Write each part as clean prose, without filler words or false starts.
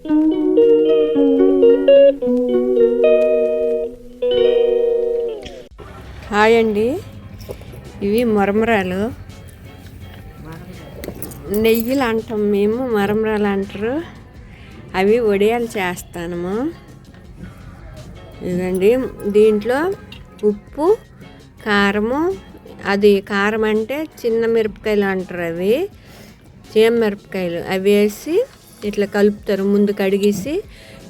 Hi అండి, ఇవి మరమరాలు, నెయ్యిలు అంటాం మేము, మరమరాలు అంటారు. అవి వడియాలు చేస్తాము. ఇదండి, దీంట్లో ఉప్పు, కారము, అది కారం అంటే చిన్న మిరపకాయలు అంటారు, అవి చీమ మిరపకాయలు, అవి వేసి ఇట్లా కలుపుతారు. ముందు కడిగేసి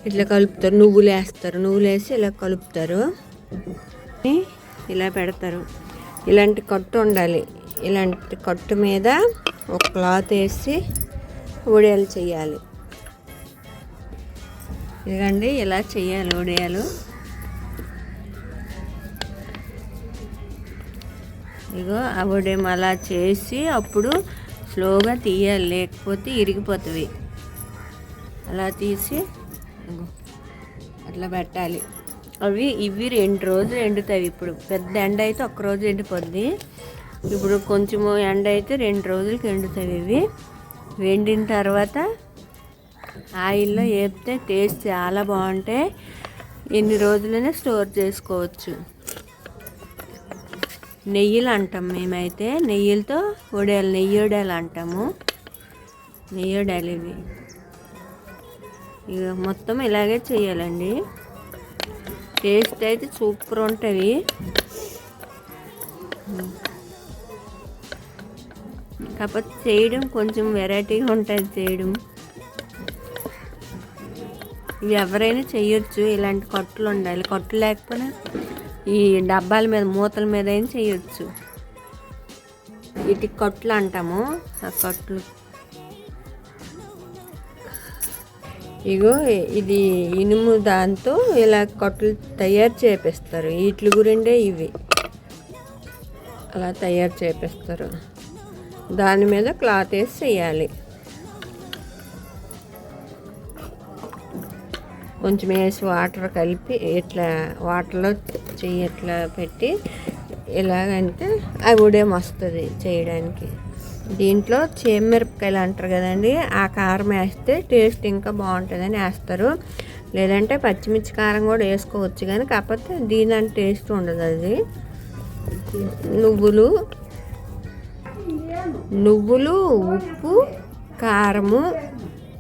ఇట్లా కలుపుతారు. నువ్వులు వేస్తారు, నువ్వులు వేసి ఇలా కలుపుతారు, ఇలా పెడతారు. ఇలాంటి కట్టు ఉండాలి. ఇలాంటి కట్టు మీద ఒక క్లాత్ వేసి వడియాలు చేయాలి. ఇదండి, ఇలా చేయాలి వడియాలు. ఇగో ఆ వడియం అలా చేసి అప్పుడు స్లోగా తీయాలి, లేకపోతే ఇరిగిపోతుంది. అలా తీసి అట్లా పెట్టాలి. ఇవి 2 రోజులు ఎండుతాయి. ఇప్పుడు పెద్ద ఎండ అయితే 1 రోజు ఎండిపోద్ది. ఇప్పుడు కొంచెము ఎండ అయితే 2 రోజులకి ఎండుతాయి. ఇవి ఎండిన తర్వాత ఆయిల్లో వేపితే టేస్ట్ చాలా బాగుంటాయి. ఎన్ని రోజులైనా స్టోర్ చేసుకోవచ్చు. నెయ్యిలు అంటాం మేమైతే, నెయ్యిలతో వడియాలు, నెయ్యి వడియాలు అంటాము. నెయ్యి వడియాలు ఇవి. ఇక మొత్తం ఇలాగే చేయాలండి. టేస్ట్ అయితే సూపర్ ఉంటుంది. కాకపోతే చేయడం కొంచెం వెరైటీగా ఉంటుంది చేయడం. ఇవి ఎవరైనా చేయొచ్చు. ఇలాంటి కట్టులు ఉండాలి. కట్టు లేకపోయినా ఈ డబ్బాల మీద, మూతల మీద అయినా చేయొచ్చు. వీటికి కట్లు అంటాము. ఆ కట్లు ఇగో ఇది ఇనుము, దాంతో ఇలా కట్లు తయారు చేపిస్తారు. వీటి గురిండే ఇవి అలా తయారు చేపిస్తారు. దాని మీద క్లాత్ వేసి చేయాలి. కొంచెం వేసి వాటర్ కలిపి ఇట్లా వాటర్లో చెయ్యి ఇట్లా పెట్టి ఇలాగంటే ఆ ఉడేం వస్తుంది చేయడానికి. దీంట్లో చీమమిరపకాయలు అంటారు కదండి, ఆ కారం వేస్తే టేస్ట్ ఇంకా బాగుంటుందని వేస్తారు. లేదంటే పచ్చిమిర్చి కారం కూడా వేసుకోవచ్చు, కానీ కాకపోతే దీని టేస్ట్ ఉండదు. అది నువ్వులు, ఉప్పు, కారము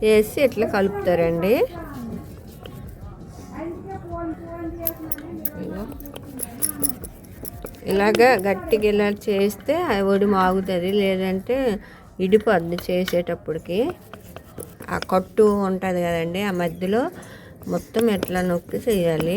వేసి ఇట్లా కలుపుతారండి. ఇలాగా గట్టిగా ఇలా చేస్తే ఒడి మాగుతుంది, లేదంటే ఇడిపోద్ది చేసేటప్పటికి. ఆ కట్టు ఉంటుంది కదండి, ఆ మధ్యలో మొత్తం ఎట్లా నొక్కి చేయాలి.